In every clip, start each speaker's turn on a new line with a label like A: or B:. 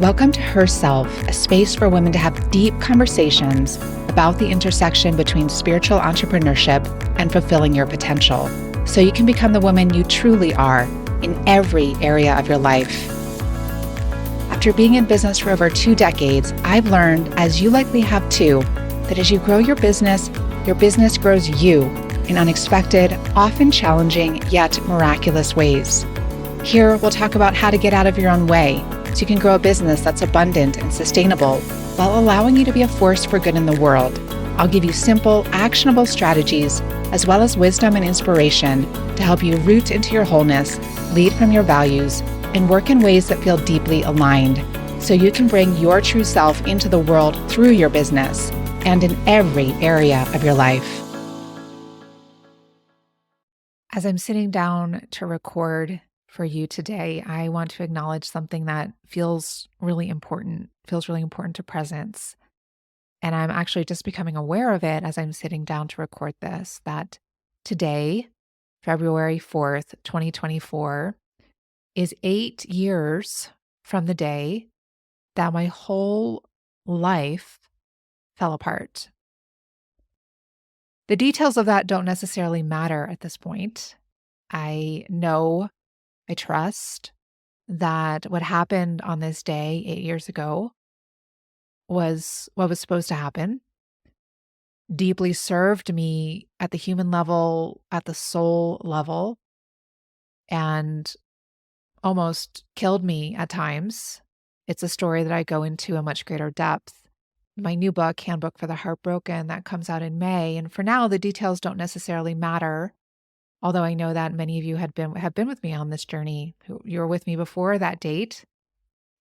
A: Welcome to Herself, a space for women to have deep conversations about the intersection between spiritual entrepreneurship and fulfilling your potential, so you can become the woman you truly are in every area of your life. After being in business for over 2 decades, I've learned, as you likely have too, that as you grow your business grows you in unexpected, often challenging, yet miraculous ways. Here, we'll talk about how to get out of your own way so you can grow a business that's abundant and sustainable while allowing you to be a force for good in the world. I'll give you simple, actionable strategies as well as wisdom and inspiration to help you root into your wholeness, lead from your values, and work in ways that feel deeply aligned so you can bring your true self into the world through your business and in every area of your life. As I'm sitting down to record for you today, I want to acknowledge something that feels really important to presence. And I'm actually just becoming aware of it as I'm sitting down to record this, that today, February 4th, 2024, is 8 years from the day that my whole life fell apart. The details of that don't necessarily matter at this point. I trust that what happened on this day 8 years ago was what was supposed to happen, deeply served me at the human level, at the soul level, and almost killed me at times. It's a story that I go into in much greater depth. My new book, Handbook for the Heartbroken, that comes out in May. And for now, the details don't necessarily matter. Although I know that many of you have been with me on this journey. You were with me before that date,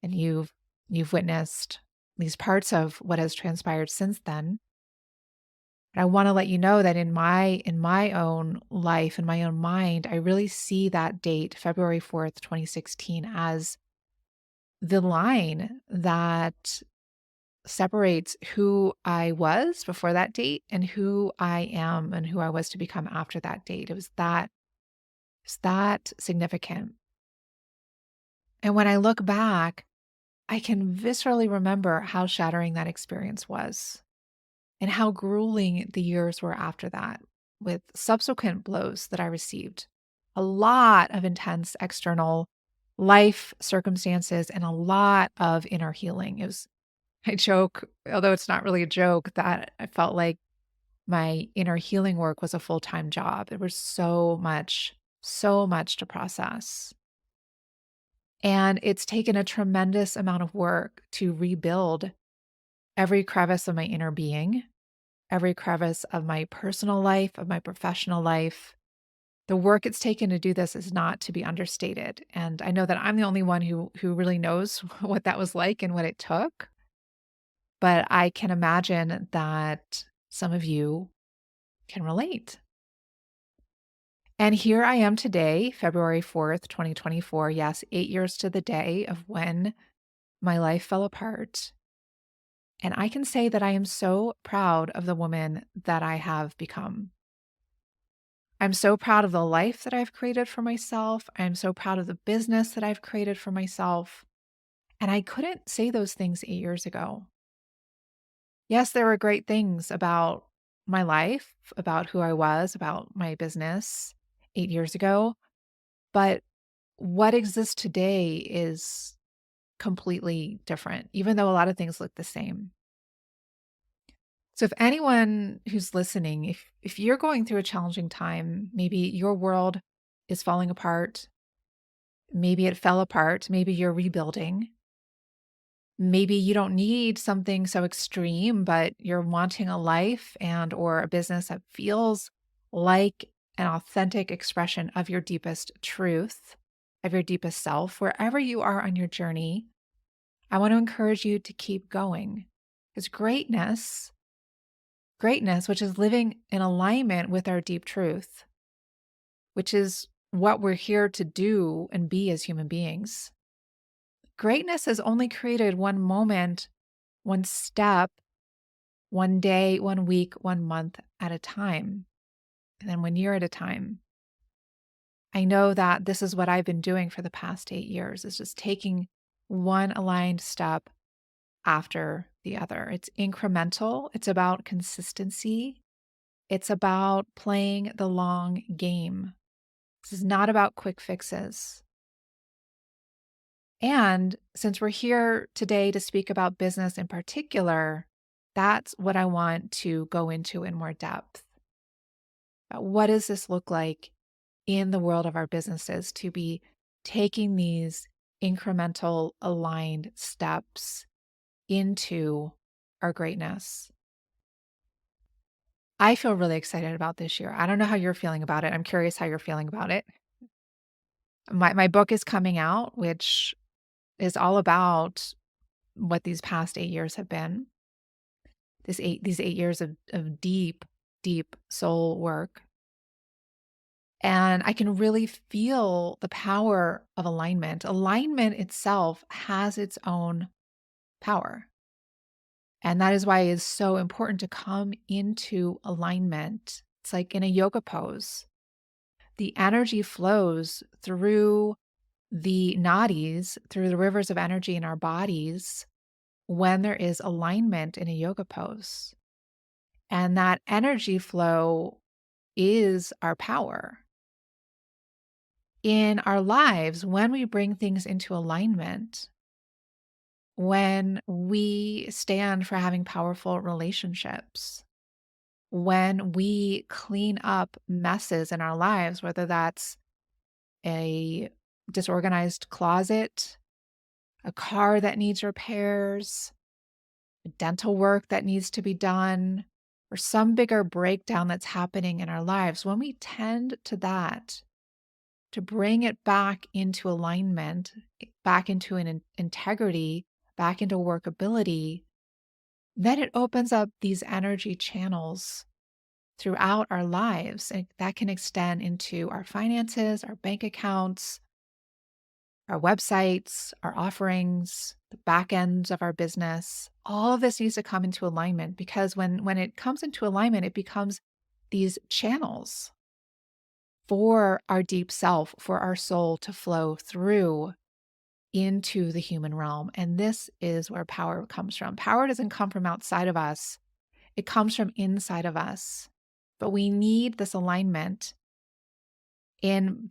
A: and you've witnessed these parts of what has transpired since then. But I want to let you know that in my own life, in my own mind, I really see that date, February 4th, 2016, as the line that separates who I was before that date and who I am and who I was to become after that date. It was that significant. And when I look back, I can viscerally remember how shattering that experience was and how grueling the years were after that, with subsequent blows that I received. A lot of intense external life circumstances and a lot of inner healing. I joke, although it's not really a joke, that I felt like my inner healing work was a full-time job. There was so much to process. And it's taken a tremendous amount of work to rebuild every crevice of my inner being, every crevice of my personal life, of my professional life. The work it's taken to do this is not to be understated. And I know that I'm the only one who really knows what that was like and what it took. But I can imagine that some of you can relate. And here I am today, February 4th, 2024. Yes, 8 years to the day of when my life fell apart. And I can say that I am so proud of the woman that I have become. I'm so proud of the life that I've created for myself. I'm so proud of the business that I've created for myself. And I couldn't say those things 8 years ago. Yes, there were great things about my life, about who I was, about my business 8 years ago. But what exists today is completely different, even though a lot of things look the same. So if anyone who's listening, if you're going through a challenging time, maybe your world is falling apart, maybe it fell apart, maybe you're rebuilding, maybe you don't need something so extreme, but you're wanting a life and or a business that feels like an authentic expression of your deepest truth, of your deepest self. Wherever you are on your journey, I want to encourage you to keep going. Because greatness, which is living in alignment with our deep truth, which is what we're here to do and be as human beings. Greatness is only created one moment, one step, one day, 1 week, 1 month at a time, and then 1 year at a time. I know that this is what I've been doing for the past 8 years, is just taking one aligned step after the other. It's incremental, it's about consistency, it's about playing the long game. This is not about quick fixes. And since we're here today to speak about business in particular, that's what I want to go into in more depth. What does this look like in the world of our businesses to be taking these incremental aligned steps into our greatness? I feel really excited about this year. I don't know how you're feeling about it. I'm curious how you're feeling about it. My book is coming out, which is all about what these past 8 years have been. These 8 years of deep, deep soul work. And I can really feel the power of alignment. Alignment itself has its own power. And that is why it is so important to come into alignment. It's like in a yoga pose. The energy flows through the nadis, through the rivers of energy in our bodies when there is alignment in a yoga pose. And that energy flow is our power. In our lives, when we bring things into alignment, when we stand for having powerful relationships, when we clean up messes in our lives, whether that's a disorganized closet, a car that needs repairs, dental work that needs to be done, or some bigger breakdown that's happening in our lives, when we tend to that, to bring it back into alignment, back into an integrity, back into workability, then it opens up these energy channels throughout our lives. And that can extend into our finances, our bank accounts, our websites, our offerings, the back ends of our business. All of this needs to come into alignment because when it comes into alignment, it becomes these channels for our deep self, for our soul to flow through into the human realm. And this is where power comes from. Power doesn't come from outside of us, it comes from inside of us. But we need this alignment in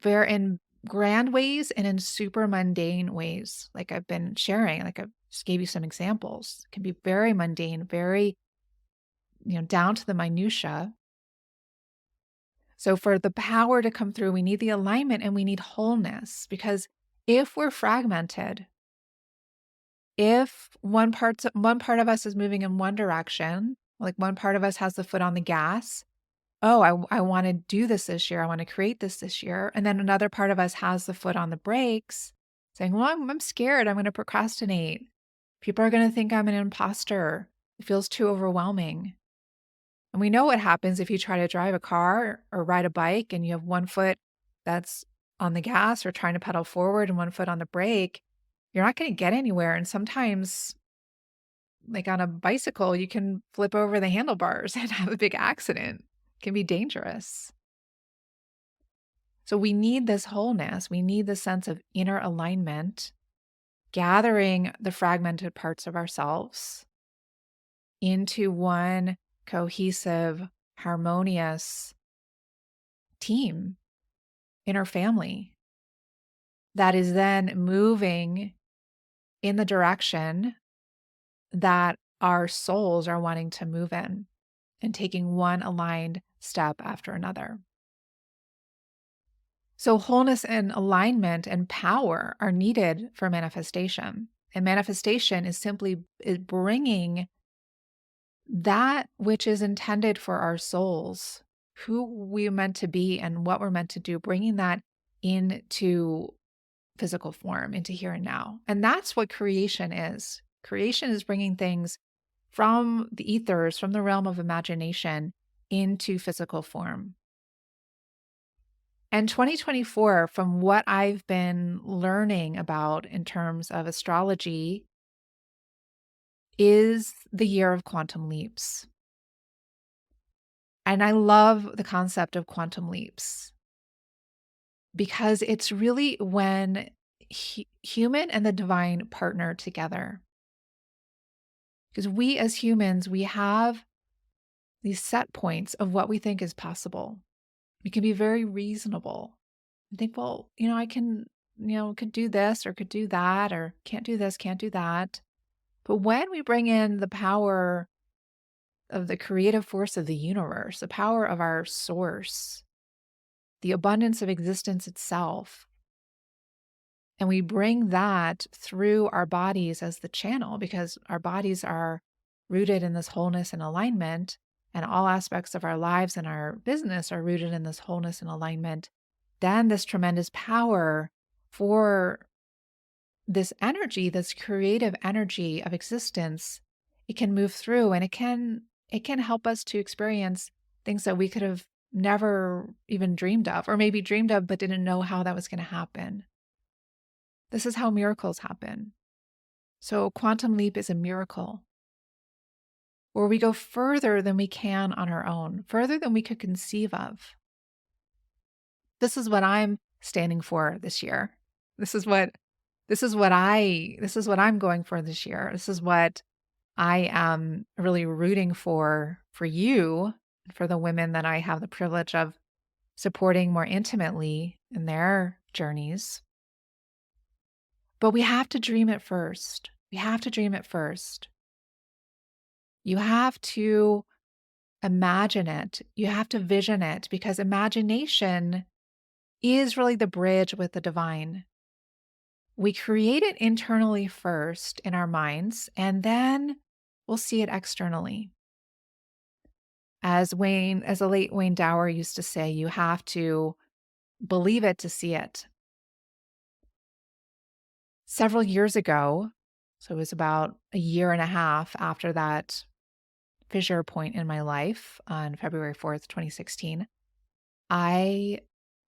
A: grand ways and in super mundane ways. Like I've been sharing, like I just gave you some examples. It can be very mundane, very, down to the minutia. So for the power to come through, we need the alignment and we need wholeness, because if we're fragmented, if one part of us is moving in one direction, like one part of us has the foot on the gas, oh, I want to do this year. I want to create this year. And then another part of us has the foot on the brakes saying, well, I'm scared. I'm going to procrastinate. People are going to think I'm an imposter. It feels too overwhelming. And we know what happens if you try to drive a car or ride a bike and you have one foot that's on the gas or trying to pedal forward and one foot on the brake. You're not going to get anywhere. And sometimes, like on a bicycle, you can flip over the handlebars and have a big accident. It can be dangerous. So we need this wholeness. We need the sense of inner alignment, gathering the fragmented parts of ourselves into one cohesive, harmonious team in our family that is then moving in the direction that our souls are wanting to move in and taking one aligned step after another. So wholeness and alignment and power are needed for manifestation. And manifestation is simply bringing that which is intended for our souls, who we're meant to be and what we're meant to do, bringing that into physical form, into here and now. And that's what creation is. Creation is bringing things from the ethers, from the realm of imagination, into physical form. And 2024, from what I've been learning about in terms of astrology, is the year of quantum leaps. And I love the concept of quantum leaps because it's really when human and the divine partner together. Because we as humans, we have these set points of what we think is possible. We can be very reasonable and think, well, I can, could do this or could do that or can't do this, can't do that. But when we bring in the power of the creative force of the universe, the power of our source, the abundance of existence itself, and we bring that through our bodies as the channel, because our bodies are rooted in this wholeness and alignment, and all aspects of our lives and our business are rooted in this wholeness and alignment, then this tremendous power for this energy, this creative energy of existence, it can move through, and it can help us to experience things that we could have never even dreamed of, or maybe dreamed of but didn't know how that was going to happen. This is how miracles happen. So quantum leap is a miracle where we go further than we can on our own, further than we could conceive of. This is what I'm standing for this year. This is what I'm going for this year. This is what I am really rooting for you, for the women that I have the privilege of supporting more intimately in their journeys. But we have to dream it first. We have to dream it first. You have to imagine it. You have to vision it, because imagination is really the bridge with the divine. We create it internally first in our minds, and then we'll see it externally. As the late Wayne Dower used to say, you have to believe it to see it. Several years ago, so it was about a year and a half after that fissure point in my life on February 4th, 2016, I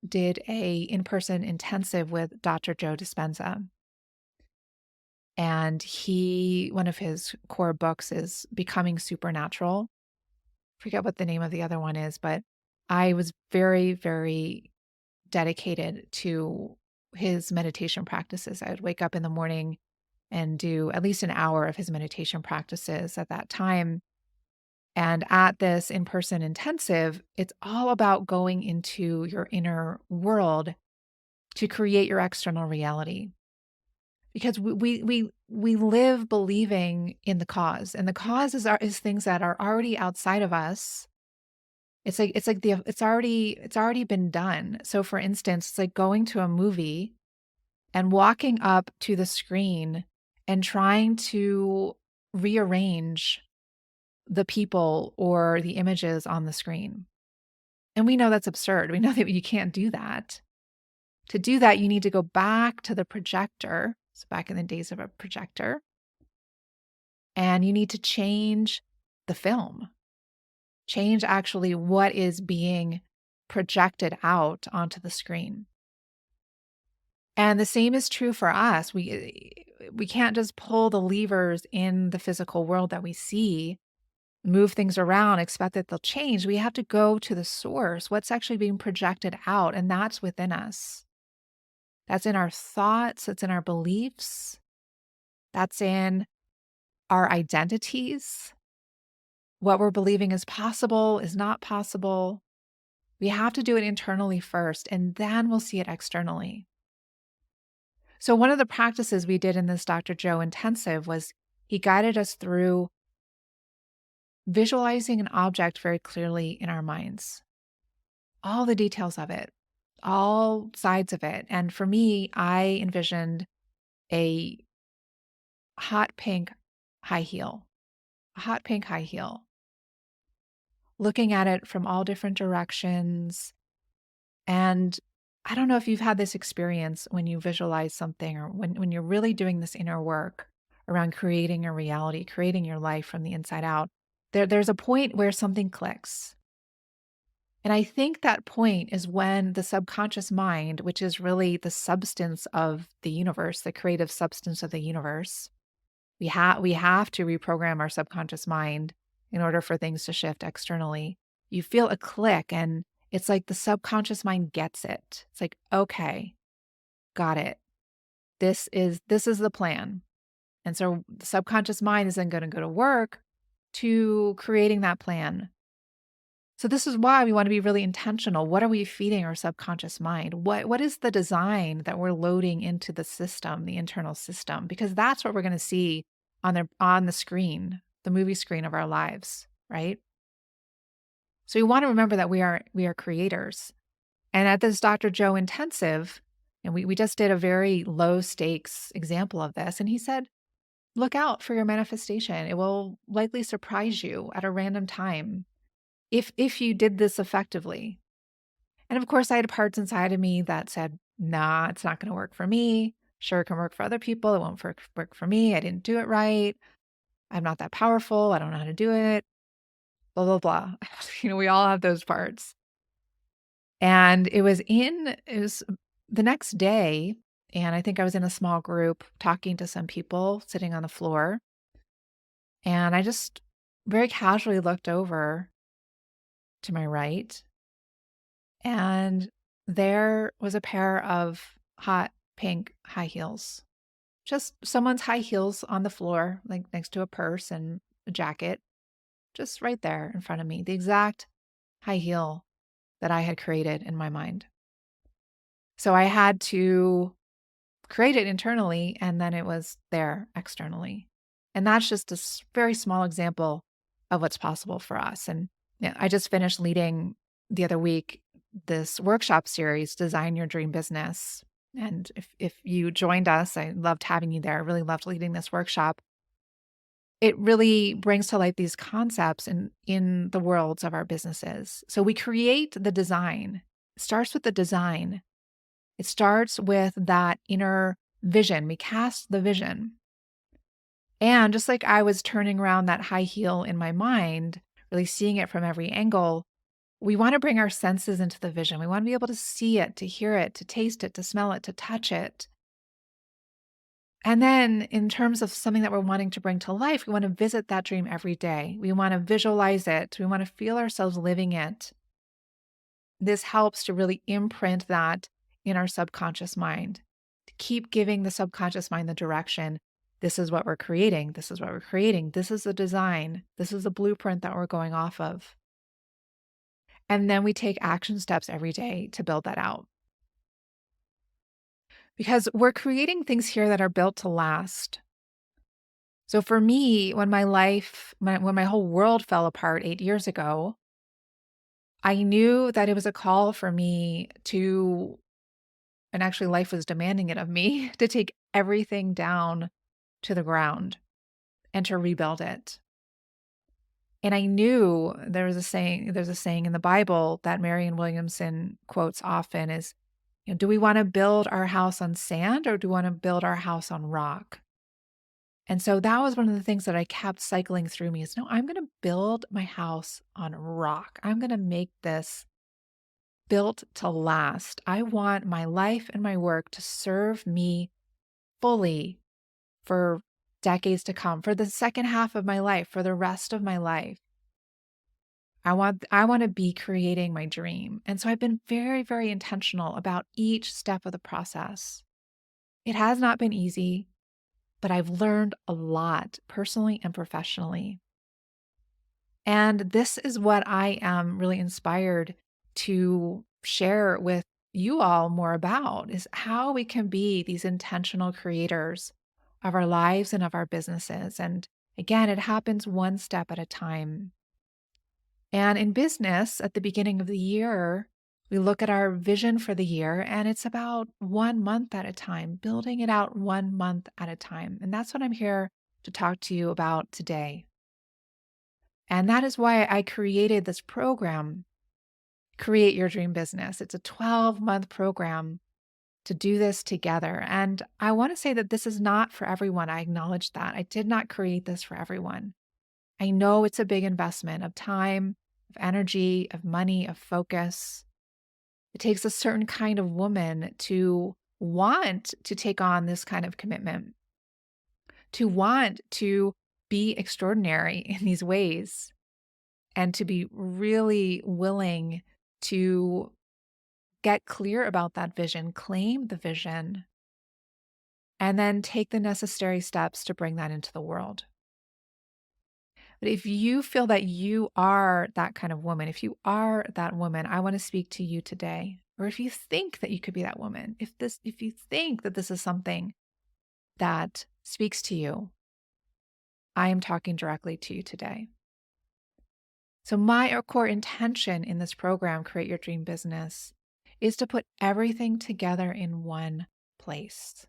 A: did a in-person intensive with Dr. Joe Dispenza. And one of his core books is Becoming Supernatural. Forget what the name of the other one is, but I was very, very dedicated to his meditation practices. I would wake up in the morning and do at least an hour of his meditation practices at that time. And at this in-person intensive, it's all about going into your inner world to create your external reality. Because we live believing in the cause, and the cause is things that are already outside of us. It's like it's already been done. So for instance, it's like going to a movie and walking up to the screen and trying to rearrange the people or the images on the screen. And we know that's absurd. We know that you can't do that. To do that, you need to go back to the projector. So back in the days of a projector. And you need to change the film. Change actually what is being projected out onto the screen. And the same is true for us. We can't just pull the levers in the physical world that we see, move things around, expect that they'll change. We have to go to the source, what's actually being projected out, and that's within us. That's in our thoughts, that's in our beliefs, that's in our identities. What we're believing is possible is not possible. We have to do it internally first, and then we'll see it externally. So one of the practices we did in this Dr. Joe intensive was he guided us through visualizing an object very clearly in our minds, all the details of it, all sides of it. And for me, I envisioned a hot pink high heel, looking at it from all different directions. And I don't know if you've had this experience when you visualize something, or when you're really doing this inner work around creating a reality, creating your life from the inside out. There's a point where something clicks. And I think that point is when the subconscious mind, which is really the substance of the universe, the creative substance of the universe, we have to reprogram our subconscious mind in order for things to shift externally. You feel a click, and it's like the subconscious mind gets it. It's like, okay, got it. This is the plan. And so the subconscious mind is then going to go to work to creating that plan. So this is why we want to be really intentional. What are we feeding our subconscious mind? What is the design that we're loading into the system, the internal system? Because that's what we're going to see on the screen, the movie screen of our lives, right? So we want to remember that we are creators. And at this Dr. Joe intensive, and we just did a very low stakes example of this, and he said, look out for your manifestation. It will likely surprise you at a random time if you did this effectively. And of course, I had parts inside of me that said, nah, it's not going to work for me. Sure, it can work for other people. It won't work for me. I didn't do it right. I'm not that powerful. I don't know how to do it. Blah, blah, blah. We all have those parts. And it was the next day. And I think I was in a small group talking to some people sitting on the floor. And I just very casually looked over to my right, and there was a pair of hot pink high heels. Just someone's high heels on the floor, like next to a purse and a jacket, just right there in front of me. The exact high heel that I had created in my mind. So I had to create it internally, and then it was there externally. And that's just a very small example of what's possible for us. And yeah, I just finished leading the other week this workshop series, Design Your Dream Business. And if you joined us, I loved having you there. I really loved leading this workshop. It really brings to light these concepts in the worlds of our businesses. So we create the design. It starts with the design. It starts with that inner vision. We cast the vision. And just like I was turning around that high heel in my mind, really seeing it from every angle, we want to bring our senses into the vision. We want to be able to see it, to hear it, to taste it, to smell it, to touch it. And then in terms of something that we're wanting to bring to life, we want to visit that dream every day. We want to visualize it. We want to feel ourselves living it. This helps to really imprint that in our subconscious mind, to keep giving the subconscious mind the direction. This is what we're creating. This is what we're creating. This is the design. This is the blueprint that we're going off of. And then we take action steps every day to build that out. Because we're creating things here that are built to last. So for me, when when my whole world fell apart 8 years ago, I knew that it was a call for me to, and actually life was demanding it of me, to take everything down to the ground and to rebuild it. And I knew there's a saying in the Bible that Marianne Williamson quotes often is, do we want to build our house on sand or do we want to build our house on rock? And so that was one of the things that I kept cycling through me is, no, I'm going to build my house on rock. I'm going to make this built to last. I want my life and my work to serve me fully for decades to come, for the second half of my life, for the rest of my life. I want to be creating my dream. And so I've been very, very intentional about each step of the process. It has not been easy, but I've learned a lot personally and professionally. And this is what I am really inspired to share with you all more about, is how we can be these intentional creators of our lives and of our businesses. And again, it happens one step at a time. And in business, at the beginning of the year, we look at our vision for the year, and it's about 1 month at a time, building it out 1 month at a time. And that's what I'm here to talk to you about today. And that is why I created this program, Create Your Dream Business. It's a 12-month program to do this together. And I want to say that this is not for everyone. I acknowledge that. I did not create this for everyone. I know it's a big investment of time, of energy, of money, of focus. It takes a certain kind of woman to want to take on this kind of commitment, to want to be extraordinary in these ways, and to be really willing to get clear about that vision, claim the vision, and then take the necessary steps to bring that into the world. But if you feel that you are that kind of woman, if you are that woman, I want to speak to you today. Or if you think that you could be that woman, if you think that this is something that speaks to you, I am talking directly to you today. So my core intention in this program, Create Your Dream Business, is to put everything together in one place.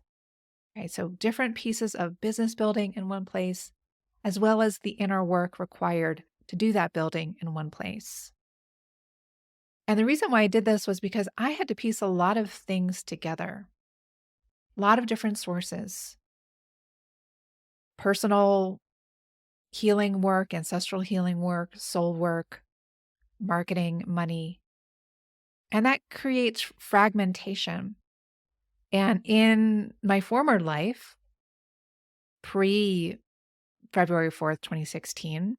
A: Okay, so different pieces of business building in one place, as well as the inner work required to do that building in one place. And the reason why I did this was because I had to piece a lot of things together, a lot of different sources, personal healing work, ancestral healing work, soul work, marketing, money, and that creates fragmentation. And in my former life, pre February 4th, 2016,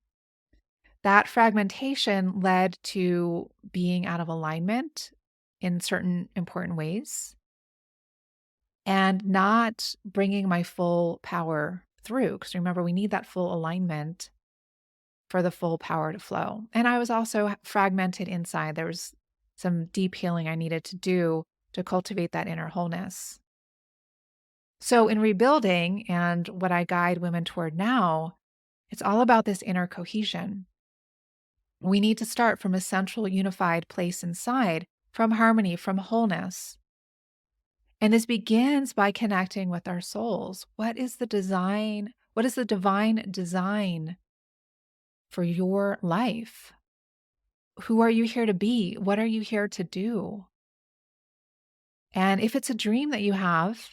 A: that fragmentation led to being out of alignment in certain important ways and not bringing my full power through. Because remember, we need that full alignment for the full power to flow. And I was also fragmented inside. There was some deep healing I needed to do to cultivate that inner wholeness. So, in rebuilding and what I guide women toward now, it's all about this inner cohesion. We need to start from a central unified place inside, from harmony, from wholeness. And this begins by connecting with our souls. What is the design? What is the divine design for your life? Who are you here to be? What are you here to do? And if it's a dream that you have,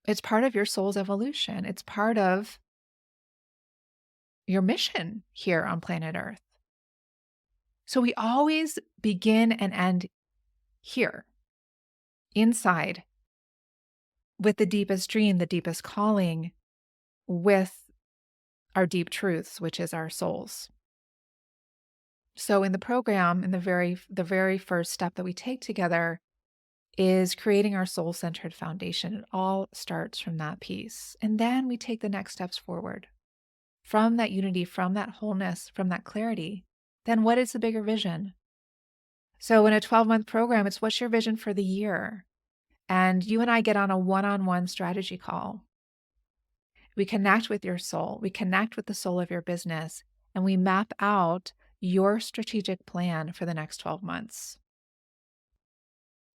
A: it's part of your soul's evolution. It's part of your mission here on planet Earth. So we always begin and end here, inside, with the deepest dream, the deepest calling, with our deep truths, which is our souls. So in the program, in the very first step that we take together is creating our soul-centered foundation. It all starts from that piece. And then we take the next steps forward from that unity, from that wholeness, from that clarity. Then what is the bigger vision? So in a 12-month program, it's what's your vision for the year? And you and I get on a one-on-one strategy call. We connect with your soul. We connect with the soul of your business, and we map out your strategic plan for the next 12 months.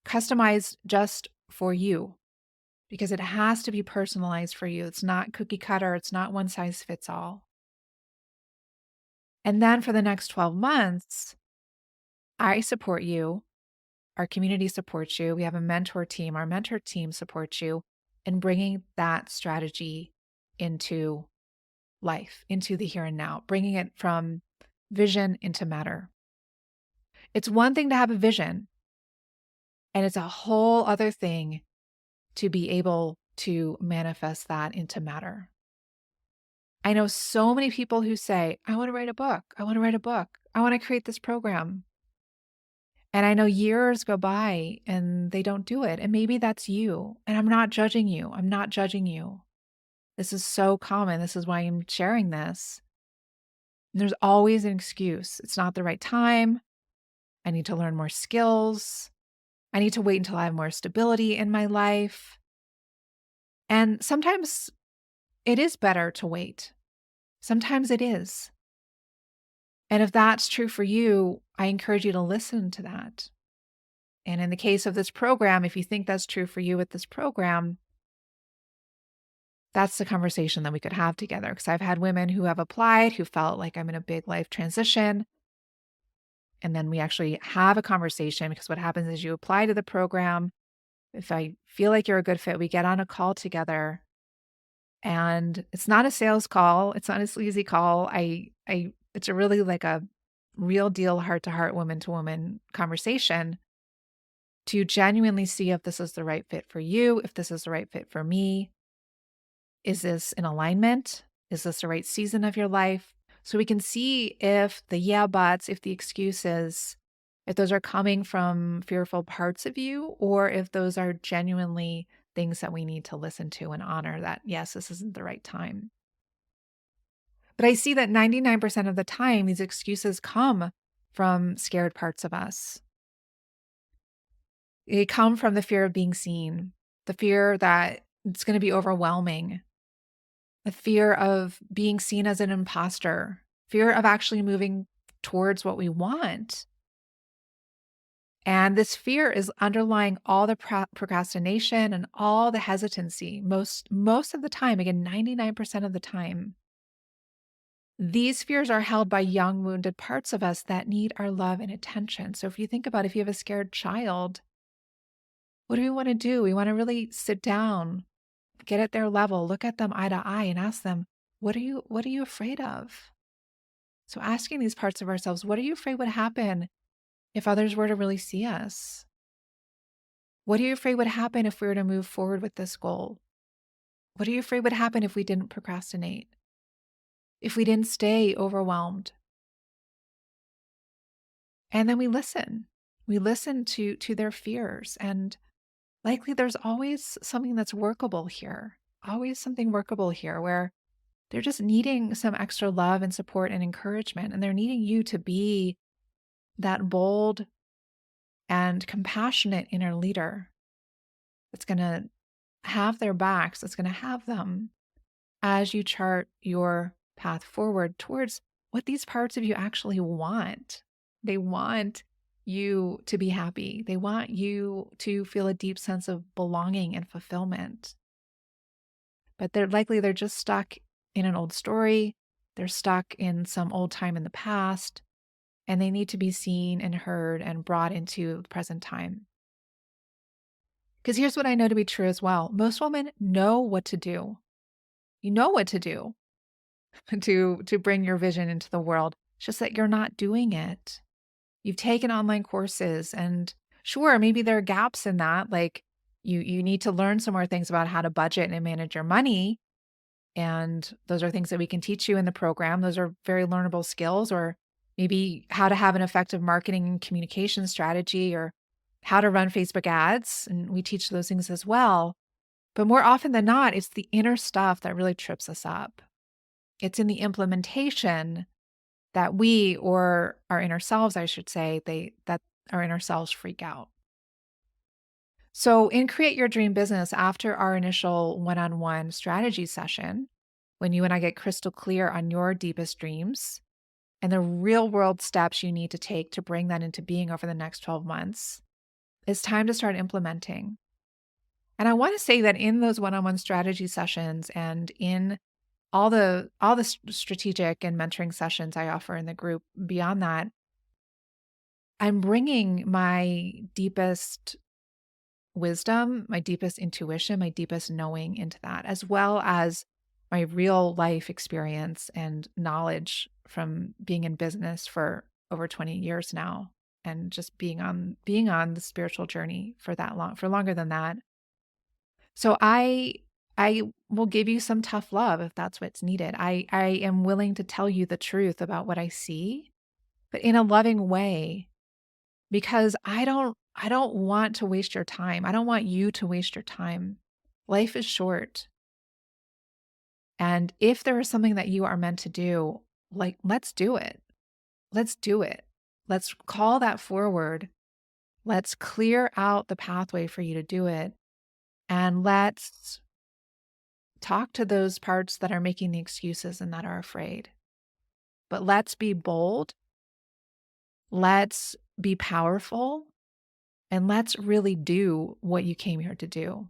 A: Customized just for you, because it has to be personalized for you. It's not cookie cutter. It's not one size fits all. And then for the next 12 months, I support you. Our community supports you. We have a mentor team. Our mentor team supports you in bringing that strategy into life, into the here and now, bringing it from vision into matter. It's one thing to have a vision, and it's a whole other thing to be able to manifest that into matter. I know so many people who say, I want to write a book. I want to write a book. I want to create this program. And I know years go by and they don't do it. And maybe that's you. And I'm not judging you. I'm not judging you. This is so common. This is why I'm sharing this. And there's always an excuse. It's not the right time. I need to learn more skills. I need to wait until I have more stability in my life. And sometimes it is better to wait. Sometimes it is. And if that's true for you, I encourage you to listen to that. And in the case of this program, if you think that's true for you with this program, that's the conversation that we could have together. Because I've had women who have applied who felt like I'm in a big life transition. And then we actually have a conversation, because what happens is you apply to the program. If I feel like you're a good fit, we get on a call together. And it's not a sales call. It's not a sleazy call. It's a really like a real deal heart-to-heart, woman-to-woman conversation to genuinely see if this is the right fit for you, if this is the right fit for me. Is this in alignment? Is this the right season of your life? So we can see if the yeah buts, if the excuses, if those are coming from fearful parts of you, or if those are genuinely things that we need to listen to and honor that, yes, this isn't the right time. But I see that 99% of the time, these excuses come from scared parts of us. They come from the fear of being seen, the fear that it's going to be overwhelming, the fear of being seen as an imposter, fear of actually moving towards what we want. And this fear is underlying all the procrastination and all the hesitancy most of the time, again 99% of the time. These fears are held by young wounded parts of us that need our love and attention. So if you think about if you have a scared child, what do we want to do? We want to really sit down, get at their level, look at them eye to eye and ask them, what are you afraid of? So asking these parts of ourselves, what are you afraid would happen if others were to really see us? What are you afraid would happen if we were to move forward with this goal? What are you afraid would happen if we didn't procrastinate? If we didn't stay overwhelmed? And then we listen. We listen to their fears. And likely there's always something that's workable here. Always something workable here where they're just needing some extra love and support and encouragement. And they're needing you to be that bold and compassionate inner leader that's going to have their backs, that's going to have them as you chart your path forward towards what these parts of you actually want. They want you to be happy. They want you to feel a deep sense of belonging and fulfillment. But they're just stuck in an old story. They're stuck in some old time in the past, and they need to be seen and heard and brought into the present time. Because here's what I know to be true as well. Most women know what to do. You know what to do to bring your vision into the world. It's just that you're not doing it. You've taken online courses and sure, maybe there are gaps in that. Like you need to learn some more things about how to budget and manage your money. And those are things that we can teach you in the program. Those are very learnable skills, or maybe how to have an effective marketing and communication strategy, or how to run Facebook ads. And we teach those things as well. But more often than not, it's the inner stuff that really trips us up. It's in the implementation that we, or our inner selves, I should say, that our inner selves freak out. So in Create Your Dream Business, after our initial one-on-one strategy session, when you and I get crystal clear on your deepest dreams and the real world steps you need to take to bring that into being over the next 12 months, it's time to start implementing. And I want to say that in those one-on-one strategy sessions and in all the strategic and mentoring sessions I offer in the group, beyond that, I'm bringing my deepest wisdom, my deepest intuition, my deepest knowing into that, as well as my real life experience and knowledge from being in business for over 20 years now, and just being on the spiritual journey for that long, for longer than that. So I will give you some tough love if that's what's needed. I am willing to tell you the truth about what I see, but in a loving way, because I don't want to waste your time. I don't want you to waste your time. Life is short. And if there is something that you are meant to do, like, let's do it. Let's do it. Let's call that forward. Let's clear out the pathway for you to do it. And let's talk to those parts that are making the excuses and that are afraid. But let's be bold. Let's be powerful. And let's really do what you came here to do.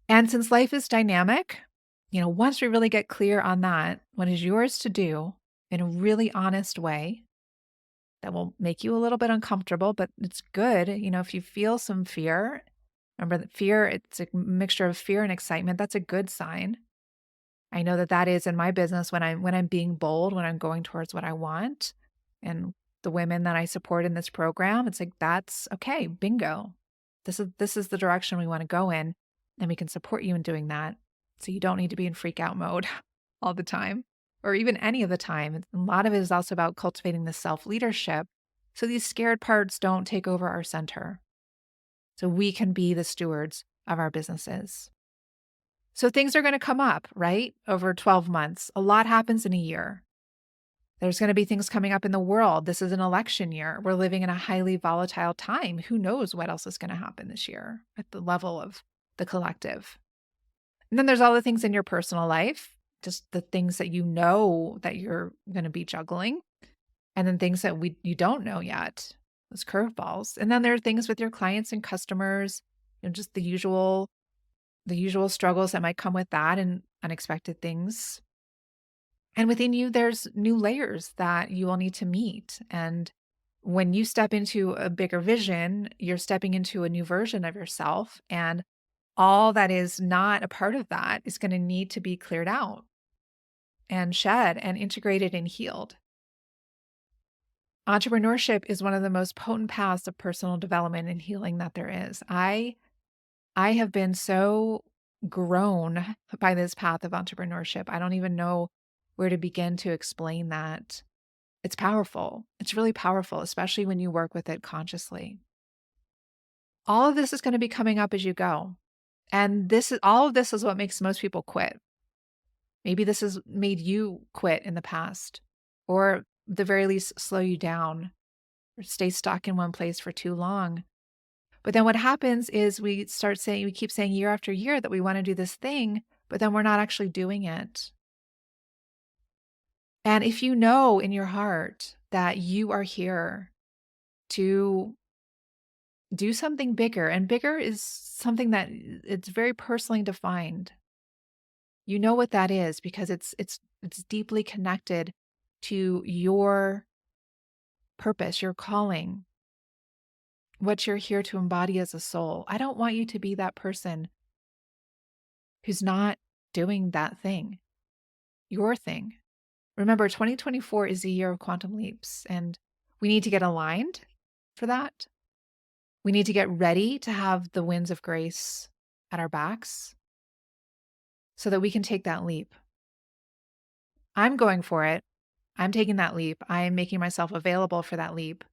A: And since life is dynamic, once we really get clear on that, what is yours to do in a really honest way that will make you a little bit uncomfortable, but it's good. If you feel some fear, remember that fear, it's a mixture of fear and excitement. That's a good sign. I know that is in my business when I'm being bold, when I'm going towards what I want. And the women that I support in this program, it's like, that's okay, bingo. This is the direction we want to go in, and we can support you in doing that. So you don't need to be in freak out mode all the time, or even any of the time. A lot of it is also about cultivating the self-leadership, so these scared parts don't take over our center. So we can be the stewards. of our businesses. So things are going to come up, right? Over 12 months. A lot happens in a year. There's going to be things coming up in the world. This is an election year. We're living in a highly volatile time. Who knows what else is going to happen this year at the level of the collective? And then there's all the things in your personal life, just the things that you know that you're going to be juggling, and then things that you don't know yet, those curveballs. And then there are things with your clients and customers, just the usual struggles that might come with that and unexpected things. And within you, there's new layers that you will need to meet. And when you step into a bigger vision, you're stepping into a new version of yourself. And all that is not a part of that is going to need to be cleared out and shed and integrated and healed. Entrepreneurship is one of the most potent paths of personal development and healing that there is. I have been so grown by this path of entrepreneurship. I don't even know where to begin to explain that. It's powerful. It's really powerful, especially when you work with it consciously. All of this is going to be coming up as you go. And all of this is what makes most people quit. Maybe this has made you quit in the past, or at the very least slow you down or stay stuck in one place for too long. But then what happens is we keep saying year after year that we want to do this thing, but then we're not actually doing it. And if you know in your heart that you are here to do something bigger, and bigger is something that it's very personally defined. You know what that is because it's deeply connected to your purpose, your calling, what you're here to embody as a soul. I don't want you to be that person who's not doing that thing, your thing. Remember, 2024 is a year of quantum leaps, and we need to get aligned for that. We need to get ready to have the winds of grace at our backs so that we can take that leap. I'm going for it. I'm taking that leap. I am making myself available for that leap.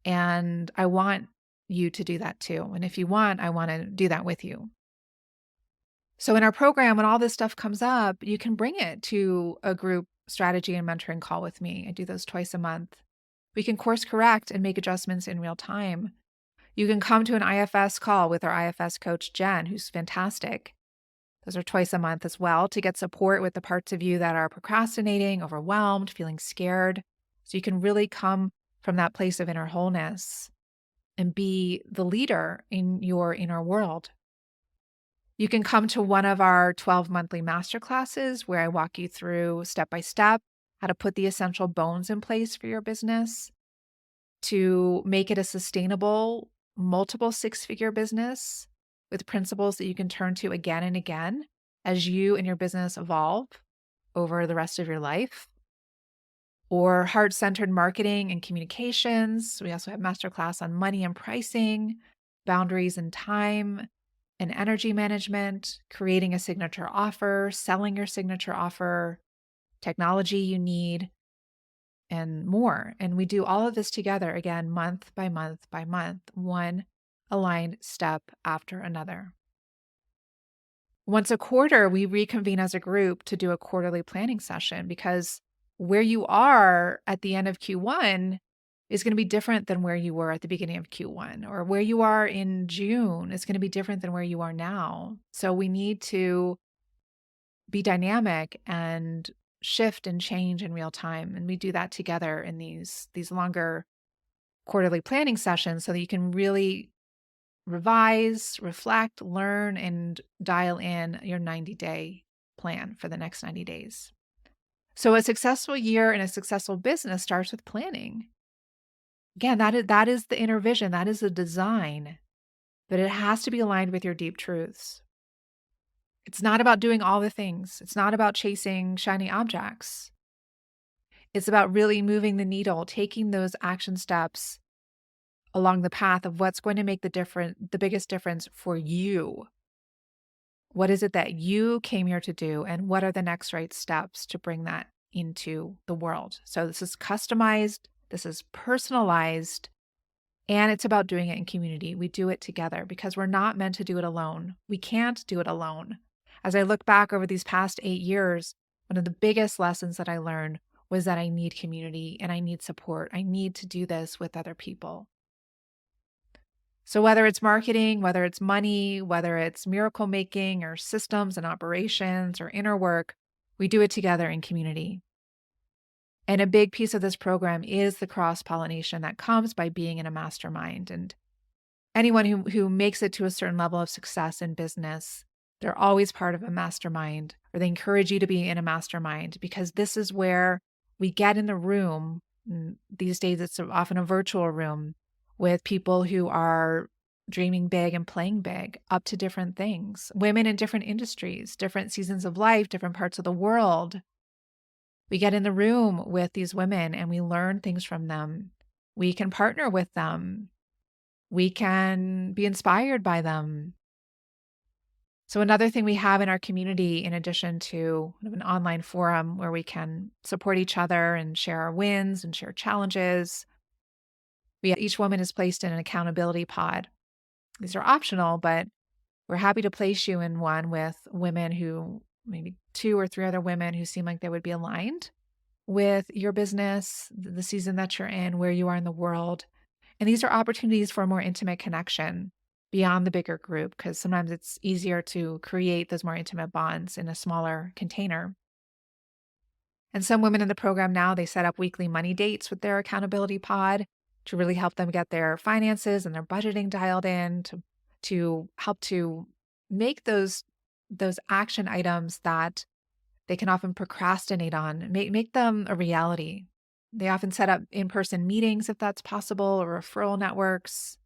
A: And I want you to do that too. And if you want, I want to do that with you. So in our program, when all this stuff comes up, you can bring it to a group strategy and mentoring call with me. I do those twice a month. We can course correct and make adjustments in real time. You can come to an IFS call with our IFS coach, Jen, who's fantastic. Those are twice a month as well to get support with the parts of you that are procrastinating, overwhelmed, feeling scared. So you can really come from that place of inner wholeness and be the leader in your inner world. You can come to one of our 12 monthly masterclasses where I walk you through step by step how to put the essential bones in place for your business to make it a sustainable, multiple six-figure business with principles that you can turn to again and again as you and your business evolve over the rest of your life. Or heart-centered marketing and communications. We also have masterclass on money and pricing, boundaries and time, and energy management, creating a signature offer, selling your signature offer, technology you need, and more. And we do all of this together again, month by month by month, one aligned step after another. Once a quarter, we reconvene as a group to do a quarterly planning session because where you are at the end of Q1 is going to be different than where you were at the beginning of Q1, or where you are in June is going to be different than where you are now. So we need to be dynamic and shift and change in real time. And we do that together in these longer quarterly planning sessions so that you can really revise, reflect, learn, and dial in your 90-day plan for the next 90 days. So a successful year and a successful business starts with planning. Again, that is the inner vision. That is the design, but it has to be aligned with your deep truths. It's not about doing all the things. It's not about chasing shiny objects. It's about really moving the needle, taking those action steps along the path of what's going to make the biggest difference for you. What is it that you came here to do, and what are the next right steps to bring that into the world? So this is customized, this is personalized, And it's about doing it in community. We do it together because we're not meant to do it alone. We can't do it alone. As I look back over these past 8 years, one of the biggest lessons that I learned was that I need community and I need support. I need to do this with other people. So, whether it's marketing, whether it's money, whether it's miracle making or systems and operations or inner work, we do it together in community. And a big piece of this program is the cross pollination that comes by being in a mastermind. And anyone who makes it to a certain level of success in business, they're always part of a mastermind, or they encourage you to be in a mastermind because this is where we get in the room. These days, it's often a virtual room with people who are dreaming big and playing big, up to different things, women in different industries, different seasons of life, different parts of the world. We get in the room with these women and we learn things from them. We can partner with them. We can be inspired by them. So another thing we have in our community, in addition to kind of an online forum where we can support each other and share our wins and share challenges, each woman is placed in an accountability pod. These are optional, but we're happy to place you in one with women who, maybe 2 or 3 other women who seem like they would be aligned with your business, the season that you're in, where you are in the world. And these are opportunities for a more intimate connection beyond the bigger group, because sometimes it's easier to create those more intimate bonds in a smaller container. And some women in the program now, they set up weekly money dates with their accountability pod to really help them get their finances and their budgeting dialed in, to help to make those action items that they can often procrastinate on, make them a reality. They often set up in-person meetings if that's possible, or referral networks.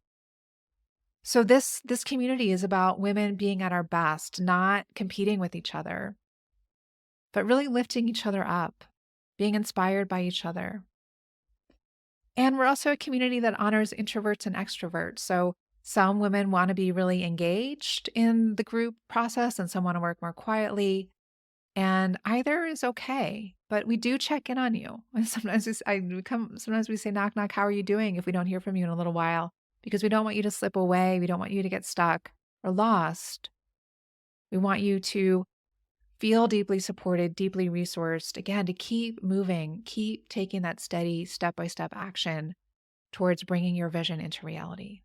A: So this community is about women being at our best, not competing with each other, but really lifting each other up, being inspired by each other. And we're also a community that honors introverts and extroverts. So some women want to be really engaged in the group process and some want to work more quietly. And either is okay, but we do check in on you. And sometimes we say, knock, knock, how are you doing if we don't hear from you in a little while? Because we don't want you to slip away. We don't want you to get stuck or lost. We want you to feel deeply supported, deeply resourced, again, to keep moving, keep taking that steady step-by-step action towards bringing your vision into reality.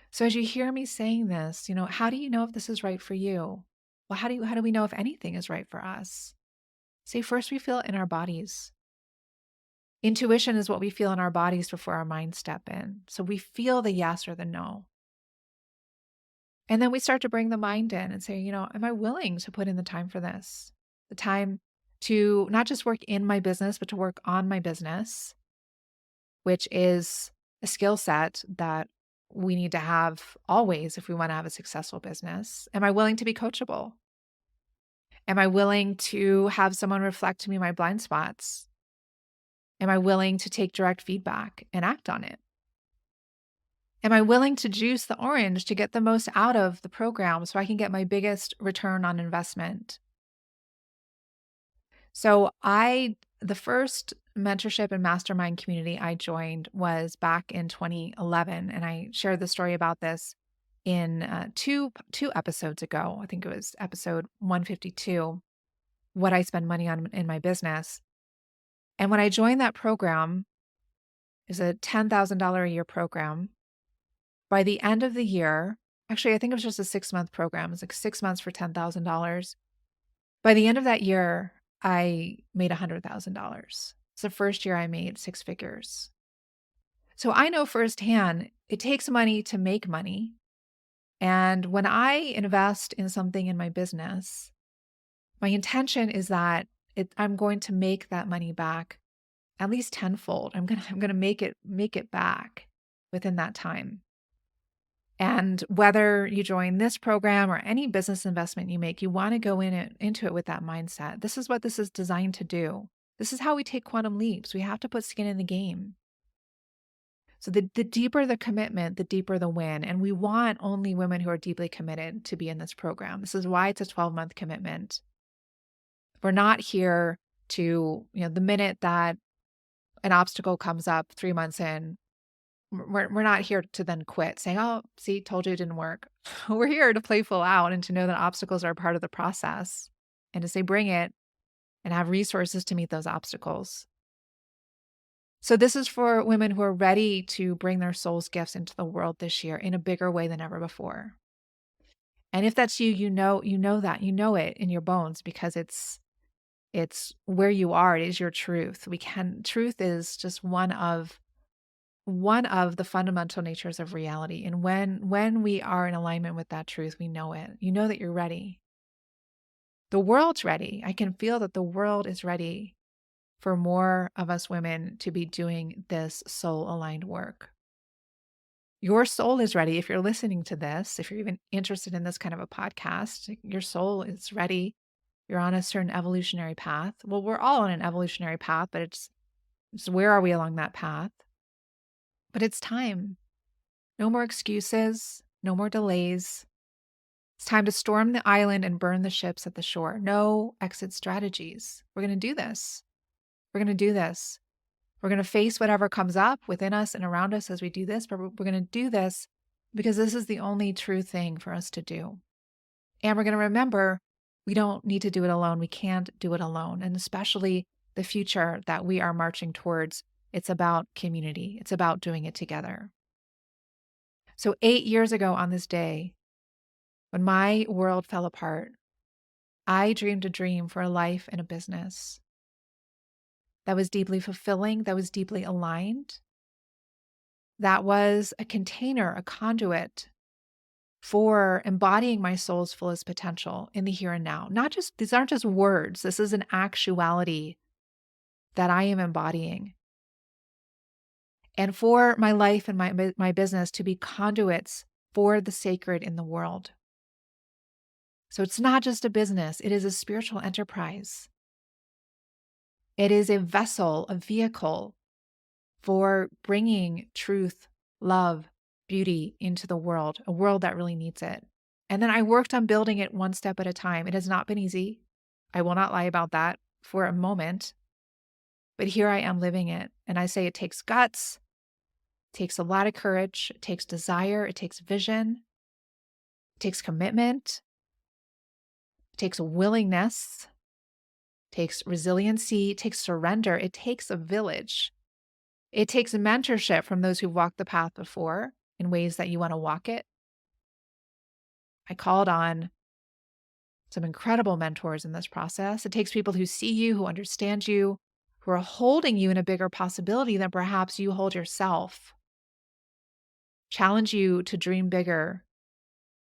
A: So as you hear me saying this, how do you know if this is right for you? Well, how do we know if anything is right for us? Say first we feel it in our bodies. Intuition is what we feel in our bodies before our minds step in. So we feel the yes or the no. And then we start to bring the mind in and say, am I willing to put in the time for this? The time to not just work in my business, but to work on my business, which is a skill set that we need to have always if we want to have a successful business. Am I willing to be coachable? Am I willing to have someone reflect to me my blind spots? Am I willing to take direct feedback and act on it? Am I willing to juice the orange to get the most out of the program so I can get my biggest return on investment? So the first mentorship and mastermind community I joined was back in 2011. And I shared the story about this in two episodes ago. I think it was episode 152, what I spend money on in my business. And when I joined that program, it's a $10,000 a year program. By the end of the year, actually, I think it was just a 6-month program. It's like 6 months for $10,000. By the end of that year, I made $100,000. It's the first year I made 6 figures. So I know firsthand it takes money to make money. And when I invest in something in my business, my intention is that I'm going to make that money back at least tenfold. I'm gonna make it back within that time. And whether you join this program or any business investment you make, you want to go into it with that mindset. This is what this is designed to do. This is how we take quantum leaps. We have to put skin in the game. So the deeper the commitment, the deeper the win. And we want only women who are deeply committed to be in this program. This is why it's a 12-month commitment. We're not here to, the minute that an obstacle comes up 3 months in, We're not here to then quit saying, "Oh, see, told you it didn't work." We're here to play full out and to know that obstacles are a part of the process and to say, "Bring it," and have resources to meet those obstacles. So this is for women who are ready to bring their soul's gifts into the world this year in a bigger way than ever before. And if that's you, you know that. You know it in your bones because it's where you are. It is your truth. Truth is just one of the fundamental natures of reality. And when we are in alignment with that truth, we know it. You know that you're ready. The world's ready. I can feel that the world is ready for more of us women to be doing this soul aligned work. Your soul is ready. If you're listening to this, if you're even interested in this kind of a podcast, your soul is ready. You're on a certain evolutionary path. Well, we're all on an evolutionary path, but it's where are we along that path? But it's time. No more excuses, no more delays. It's time to storm the island and burn the ships at the shore. No exit strategies. We're going to do this. We're going to do this. We're going to face whatever comes up within us and around us as we do this, but we're going to do this because this is the only true thing for us to do. And we're going to remember we don't need to do it alone. We can't do it alone. And especially the future that we are marching towards, it's about community. It's about doing it together. So 8 years ago on this day, when my world fell apart, I dreamed a dream for a life and a business that was deeply fulfilling, that was deeply aligned, that was a container, a conduit for embodying my soul's fullest potential in the here and now. These aren't just words. This is an actuality that I am embodying. And for my life and my business to be conduits for the sacred in the world. So it's not just a business, it is a spiritual enterprise. It is a vessel, a vehicle for bringing truth, love, beauty into the world, a world that really needs it. And then I worked on building it one step at a time. It has not been easy. I will not lie about that for a moment. But here I am living it. And I say it takes guts, it takes a lot of courage, it takes desire, it takes vision, it takes commitment, it takes willingness, it takes resiliency, it takes surrender, it takes a village. It takes mentorship from those who've walked the path before in ways that you want to walk it. I called on some incredible mentors in this process. It takes people who see you, who understand you, who are holding you in a bigger possibility than perhaps you hold yourself. Challenge you to dream bigger,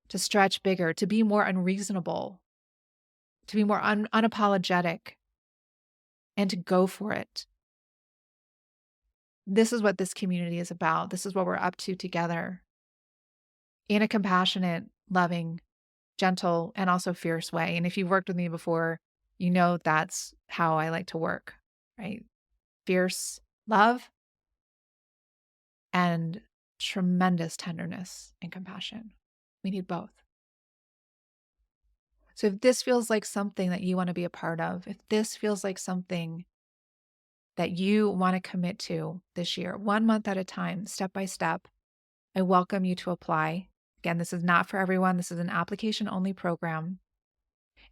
A: to stretch bigger, to be more unreasonable, to be more unapologetic, and to go for it. This is what this community is about. This is what we're up to together in a compassionate, loving, gentle, and also fierce way. And if you've worked with me before, you know that's how I like to work, right? Fierce love and tremendous tenderness and compassion. We need both. So if this feels like something that you want to be a part of, if this feels like something that you want to commit to this year, 1 month at a time, step by step, I welcome you to apply. Again, this is not for everyone. This is an application-only program.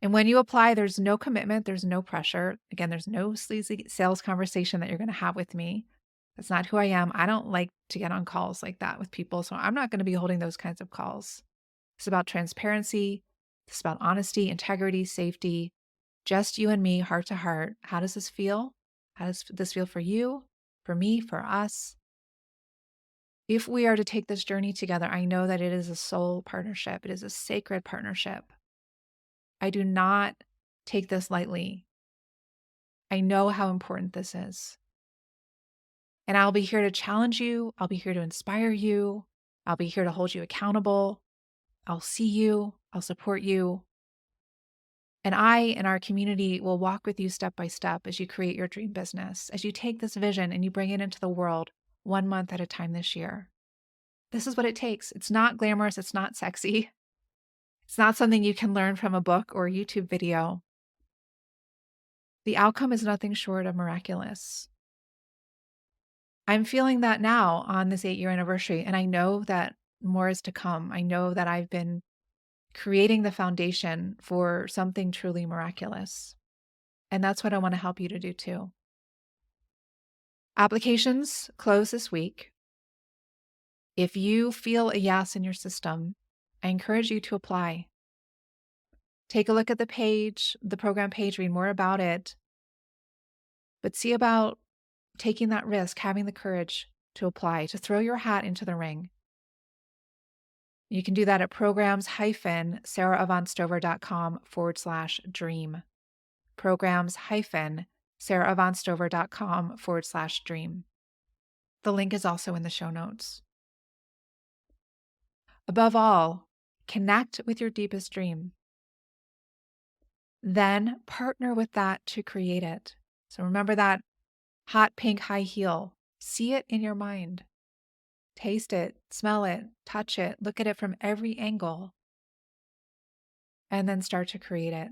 A: And when you apply, there's no commitment, there's no pressure. Again, there's no sleazy sales conversation that you're going to have with me. That's not who I am. I don't like to get on calls like that with people, so I'm not going to be holding those kinds of calls. It's about transparency. It's about honesty, integrity, safety, just you and me, heart to heart. How does this feel? How does this feel for you, for me, for us? If we are to take this journey together, I know that it is a soul partnership. It is a sacred partnership. I do not take this lightly. I know how important this is. And I'll be here to challenge you. I'll be here to inspire you. I'll be here to hold you accountable. I'll see you. I'll support you. And I and our community will walk with you step by step as you create your dream business, as you take this vision and you bring it into the world 1 month at a time this year. This is what it takes. It's not glamorous. It's not sexy. It's not something you can learn from a book or a YouTube video. The outcome is nothing short of miraculous. I'm feeling that now on this 8-year anniversary, and I know that more is to come. I know that I've been creating the foundation for something truly miraculous. And that's what I want to help you to do too. Applications close this week. If you feel a yes in your system, I encourage you to apply. Take a look at the page, the program page, read more about it, but see about taking that risk, having the courage to apply, to throw your hat into the ring. You can do that at programs-sarahavonstover.com/dream. Programs-sarahavonstover.com/dream. The link is also in the show notes. Above all, connect with your deepest dream. Then partner with that to create it. So remember that hot pink high heel. See it in your mind. Taste it, smell it, touch it, look at it from every angle, and then start to create it.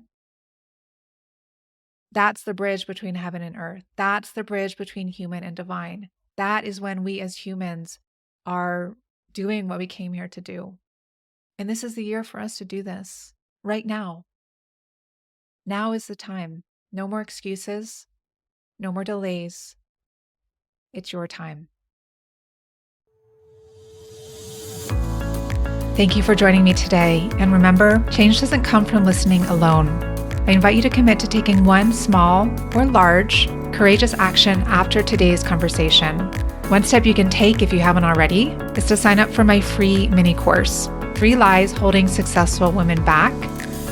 A: That's the bridge between heaven and earth. That's the bridge between human and divine. That is when we as humans are doing what we came here to do. And this is the year for us to do this right now. Now is the time. No more excuses, no more delays. It's your time. Thank you for joining me today. And remember, change doesn't come from listening alone. I invite you to commit to taking one small or large, courageous action after today's conversation. One step you can take if you haven't already is to sign up for my free mini course, 3 Lies Holding Successful Women Back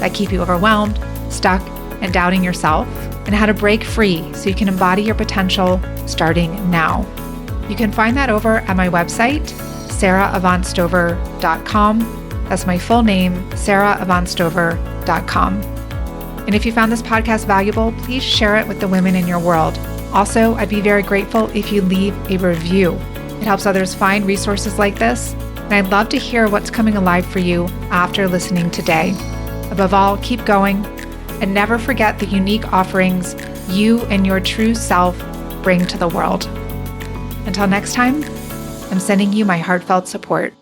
A: that keep you overwhelmed, stuck, and doubting yourself, and how to break free so you can embody your potential starting now. You can find that over at my website, sarahavonstover.com. That's my full name, sarahavonstover.com. And if you found this podcast valuable, please share it with the women in your world. Also, I'd be very grateful if you leave a review. It helps others find resources like this, and I'd love to hear what's coming alive for you after listening today. Above all, keep going, and never forget the unique offerings you and your true self bring to the world. Until next time, I'm sending you my heartfelt support.